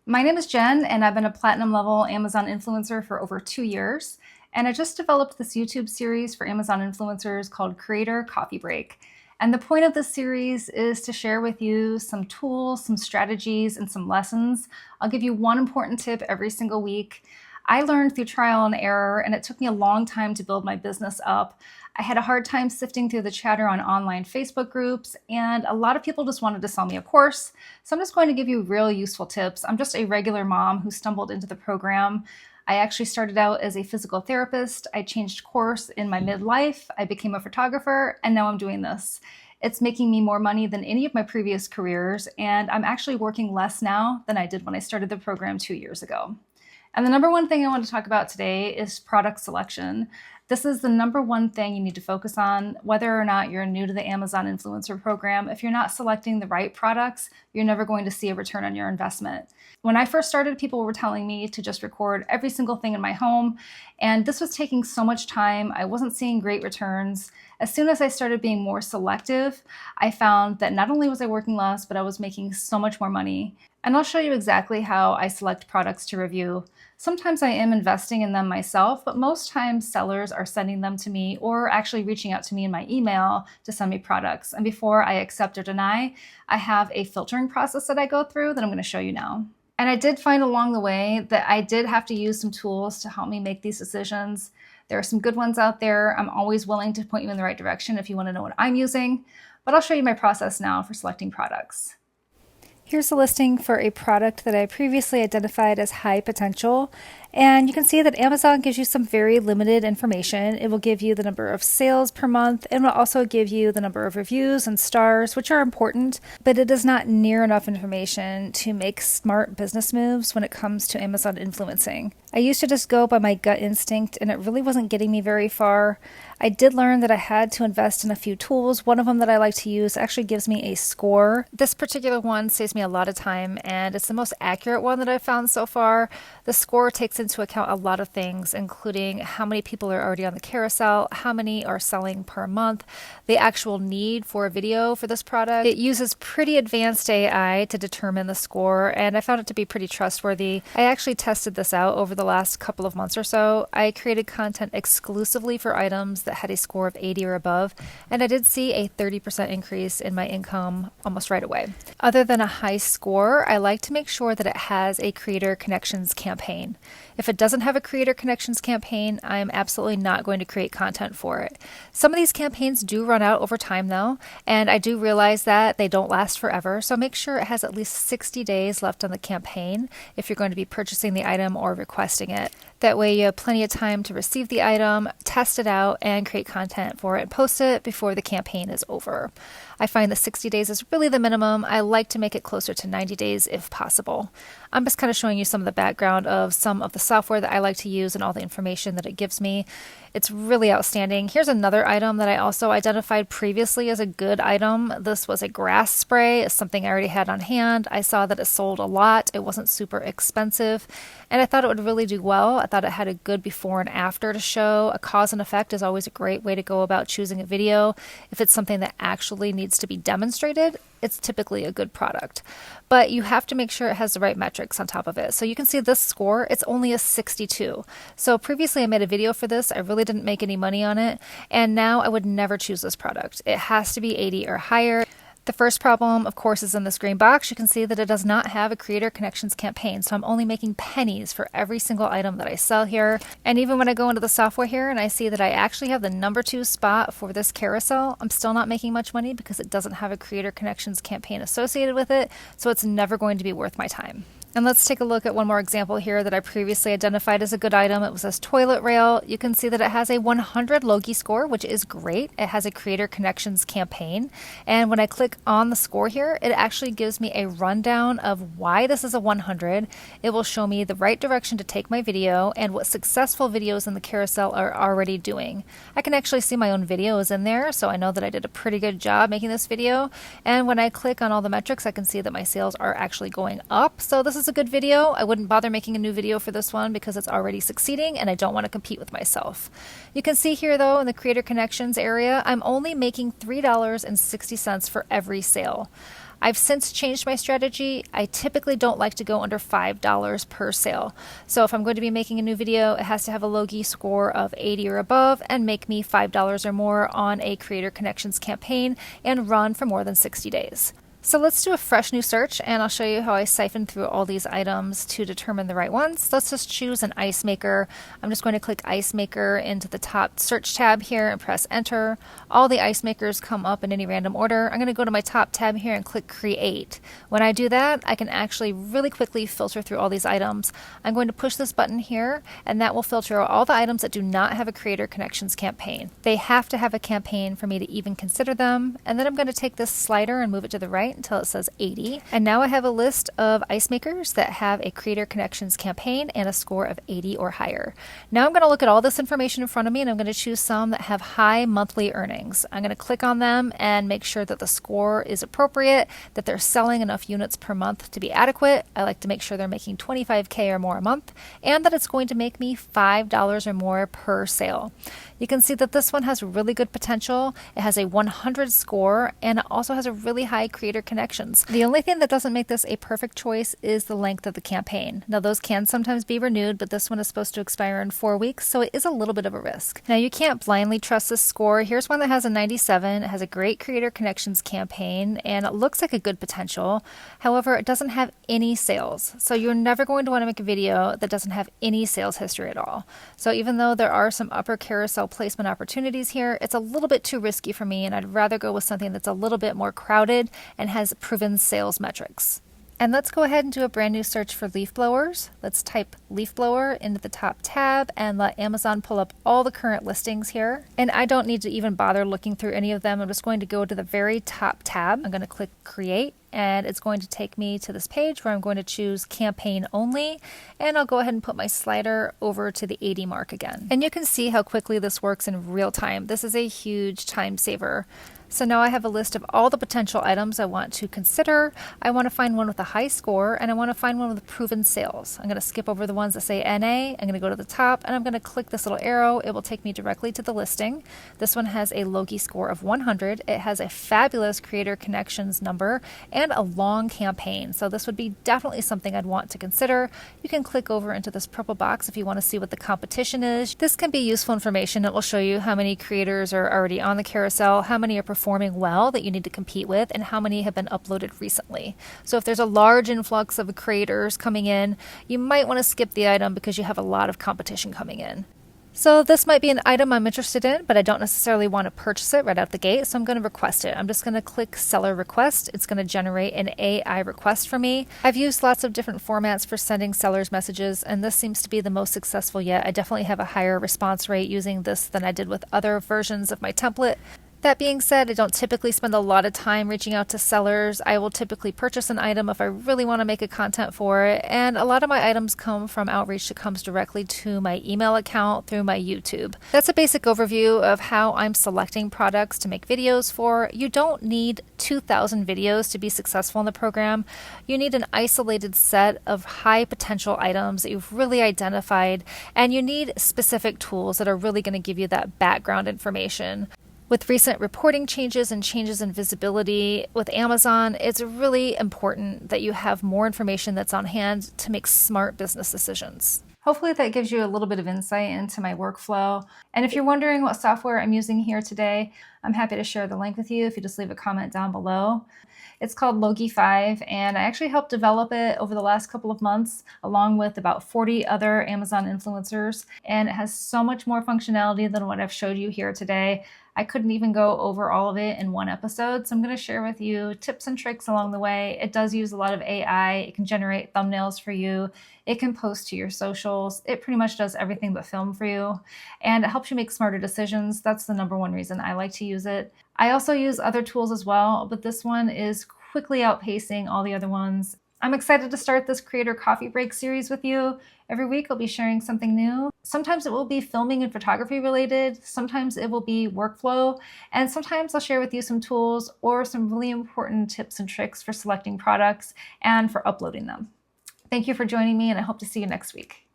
My name is Jen, and I've been a platinum level Amazon influencer for over 2 years. And I just developed this YouTube series for Amazon influencers called Creator Coffee Break. And the point of this series is to share with you some tools, some strategies, and some lessons. I'll give you one important tip every single week. I learned through trial and error, and it took me a long time to build my business up. I had a hard time sifting through the chatter on online Facebook groups, and a lot of people just wanted to sell me a course. So I'm just going to give you real useful tips. I'm just a regular mom who stumbled into the program. I actually started out as a physical therapist. I changed course in my midlife. I became a photographer, and now I'm doing this. It's making me more money than any of my previous careers, and I'm actually working less now than I did when I started the program 2 years ago. And the number one thing I want to talk about today is product selection. This is the number one thing you need to focus on, whether or not you're new to the Amazon Influencer Program. If you're not selecting the right products, you're never going to see a return on your investment. When I first started, people were telling me to just record every single thing in my home, and this was taking so much time. I wasn't seeing great returns. As soon as I started being more selective, I found that not only was I working less, but I was making so much more money. And I'll show you exactly how I select products to review. Sometimes I am investing in them myself, but most times sellers are sending them to me or actually reaching out to me in my email to send me products. And before I accept or deny, I have a filtering process that I go through that I'm going to show you now. And I did find along the way that I did have to use some tools to help me make these decisions. There are some good ones out there. I'm always willing to point you in the right direction if you want to know what I'm using, but I'll show you my process now for selecting products. Here's a listing for a product that I previously identified as high potential. And you can see that Amazon gives you some very limited information. It will give you the number of sales per month and will also give you the number of reviews and stars, which are important, but it is not near enough information to make smart business moves when it comes to Amazon influencing. I used to just go by my gut instinct, and it really wasn't getting me very far. I did learn that I had to invest in a few tools. One of them that I like to use actually gives me a score. This particular one saves me a lot of time, and it's the most accurate one that I've found so far. The score takes into account a lot of things, including how many people are already on the carousel, how many are selling per month, the actual need for a video for this product. It uses pretty advanced AI to determine the score, and I found it to be pretty trustworthy. I actually tested this out over the last couple of months or so. I created content exclusively for items that had a score of 80 or above, and I did see a 30% increase in my income almost right away. Other than a high score, I like to make sure that it has a Creator Connections campaign. If it doesn't have a Creator Connections campaign, I am absolutely not going to create content for it. Some of these campaigns do run out over time though, and I do realize that they don't last forever, so make sure it has at least 60 days left on the campaign if you're going to be purchasing the item or requesting it. That way you have plenty of time to receive the item, test it out, and create content for it and post it before the campaign is over. I find that 60 days is really the minimum. I like to make it closer to 90 days if possible. I'm just kind of showing you some of the background of some of the software that I like to use and all the information that it gives me. It's really outstanding. Here's another item that I also identified previously as a good item. This was a grass spray. It's something I already had on hand. I saw that it sold a lot. It wasn't super expensive, and I thought it would really do well. I thought it had a good before and after to show. A cause and effect is always a great way to go about choosing a video. If it's something that actually needs to be demonstrated, it's typically a good product. But you have to make sure it has the right metrics on top of it. So you can see this score, it's only a 62. So previously I made a video for this. I really didn't make any money on it. And now I would never choose this product. It has to be 80 or higher. The first problem, of course, is in this green box. You can see that it does not have a Creator Connections campaign, so I'm only making pennies for every single item that I sell here. And even when I go into the software here and I see that I actually have the number 2 spot for this carousel, I'm still not making much money because it doesn't have a Creator Connections campaign associated with it, so it's never going to be worth my time. And let's take a look at one more example here that I previously identified as a good item. It was this toilet rail. You can see that it has a 100 Logie score, which is great. It has a Creator Connections campaign. And when I click on the score here, it actually gives me a rundown of why this is a 100. It will show me the right direction to take my video and what successful videos in the carousel are already doing. I can actually see my own videos in there, so I know that I did a pretty good job making this video. And when I click on all the metrics, I can see that my sales are actually going up. So this is a good video. I wouldn't bother making a new video for this one because it's already succeeding and I don't want to compete with myself. You can see here though in the Creator Connections area, I'm only making $3.60 for every sale. I've since changed my strategy. I typically don't like to go under $5 per sale. So if I'm going to be making a new video, it has to have a Logie score of 80 or above and make me $5 or more on a Creator Connections campaign and run for more than 60 days. So let's do a fresh new search, and I'll show you how I siphon through all these items to determine the right ones. Let's just choose an ice maker. I'm just going to click ice maker into the top search tab here and press enter. All the ice makers come up in any random order. I'm going to go to my top tab here and click create. When I do that, I can actually really quickly filter through all these items. I'm going to push this button here, and that will filter out all the items that do not have a Creator Connections campaign. They have to have a campaign for me to even consider them. And then I'm going to take this slider and move it to the right until it says 80. And now I have a list of ice makers that have a Creator Connections campaign and a score of 80 or higher. Now I'm going to look at all this information in front of me, and I'm going to choose some that have high monthly earnings. I'm going to click on them and make sure that the score is appropriate, that they're selling enough units per month to be adequate. I like to make sure they're making 25K or more a month, and that it's going to make me $5 or more per sale. You can see that this one has really good potential. It has a 100 score, and it also has a really high Creator Connections. The only thing that doesn't make this a perfect choice is the length of the campaign. Now those can sometimes be renewed, but this one is supposed to expire in 4 weeks, so it is a little bit of a risk. Now you can't blindly trust this score. Here's one that has a 97. It has a great Creator Connections campaign, and it looks like a good potential. However, it doesn't have any sales. So you're never going to want to make a video that doesn't have any sales history at all. So even though there are some upper carousel placement opportunities here, it's a little bit too risky for me, and I'd rather go with something that's a little bit more crowded and has proven sales metrics. And let's go ahead and do a brand new search for leaf blowers. Let's type leaf blower into the top tab and let Amazon pull up all the current listings here. And I don't need to even bother looking through any of them. I'm just going to go to the very top tab. I'm going to click create, and it's going to take me to this page where I'm going to choose campaign only, and I'll go ahead and put my slider over to the 80 mark again. And you can see how quickly this works in real time. This is a huge time saver. So now I have a list of all the potential items I want to consider. I want to find one with a high score, and I want to find one with proven sales. I'm going to skip over the ones that say NA. I'm going to go to the top, and I'm going to click this little arrow. It will take me directly to the listing. This one has a Logie score of 100. It has a fabulous Creator Connections number and a long campaign. So this would be definitely something I'd want to consider. You can click over into this purple box if you want to see what the competition is. This can be useful information. It will show you how many creators are already on the carousel, how many are performing well that you need to compete with, and how many have been uploaded recently. So if there's a large influx of creators coming in, you might want to skip the item because you have a lot of competition coming in. So this might be an item I'm interested in, but I don't necessarily want to purchase it right out the gate, so I'm going to request it. I'm just going to click seller request. It's going to generate an AI request for me. I've used lots of different formats for sending sellers messages, and this seems to be the most successful yet. I definitely have a higher response rate using this than I did with other versions of my template. That being said, I don't typically spend a lot of time reaching out to sellers. I will typically purchase an item if I really want to make a content for it, and a lot of my items come from outreach that comes directly to my email account through my YouTube. That's a basic overview of how I'm selecting products to make videos for. You don't need 2,000 videos to be successful in the program. You need an isolated set of high potential items that you've really identified, and you need specific tools that are really going to give you that background information. With recent reporting changes and changes in visibility with Amazon, it's really important that you have more information that's on hand to make smart business decisions. Hopefully that gives you a little bit of insight into my workflow. And if you're wondering what software I'm using here today, I'm happy to share the link with you if you just leave a comment down below. It's called Logie 5, and I actually helped develop it over the last couple of months, along with about 40 other Amazon influencers, and it has so much more functionality than what I've showed you here today. I couldn't even go over all of it in one episode, so I'm going to share with you tips and tricks along the way. It does use a lot of AI. It can generate thumbnails for you. It can post to your socials. It pretty much does everything but film for you, and it helps you make smarter decisions. That's the number one reason I like to use it. I also use other tools as well, but this one is quickly outpacing all the other ones. I'm excited to start this Creator Coffee Break series with you. Every week I'll be sharing something new. Sometimes it will be filming and photography related, sometimes it will be workflow, and sometimes I'll share with you some tools or some really important tips and tricks for selecting products and for uploading them. Thank you for joining me, and I hope to see you next week.